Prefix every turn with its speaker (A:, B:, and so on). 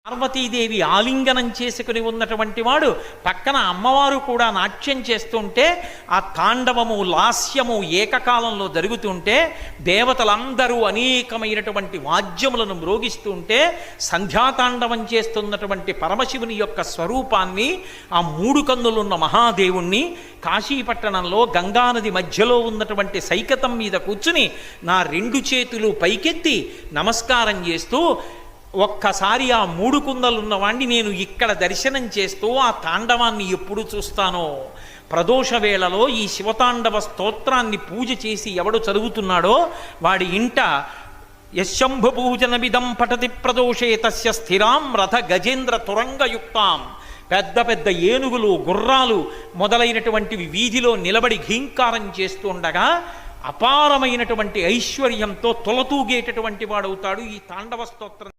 A: పార్వతీదేవి ఆలింగనం చేసుకుని ఉన్నటువంటి వాడు, పక్కన అమ్మవారు కూడా నాట్యం చేస్తుంటే ఆ తాండవము లాస్యము ఏకకాలంలో జరుగుతుంటే దేవతలందరూ అనేకమైనటువంటి వాద్యములను మ్రోగిస్తుంటే సంధ్యాతాండవం చేస్తున్నటువంటి పరమశివుని యొక్క స్వరూపాన్ని, ఆ మూడు కన్నులున్న మహాదేవుణ్ణి కాశీపట్టణంలో గంగానది మధ్యలో ఉన్నటువంటి సైకతం మీద కూర్చుని నా రెండు చేతులు పైకెత్తి నమస్కారం చేస్తూ ఒక్కసారి ఆ మూడు కుందలున్నవాణ్ణి నేను ఇక్కడ దర్శనం చేస్తూ ఆ తాండవాన్ని ఎప్పుడు చూస్తానో, ప్రదోష వేళలో ఈ శివతాండవ స్తోత్రాన్ని పూజ చేసి ఎవడు చదువుతున్నాడో వాడి ఇంట యశంభు పూజనమిదం పఠతి ప్రదోషే తస్య స్థిరాం రథ గజేంద్ర తురంగయుక్తాం. పెద్ద పెద్ద ఏనుగులు, గుర్రాలు మొదలైనటువంటివి వీధిలో నిలబడి ఘీంకారం చేస్తూ ఉండగా అపారమైనటువంటి ఐశ్వర్యంతో తొలతూగేటటువంటి వాడవుతాడు ఈ తాండవ స్తోత్రం.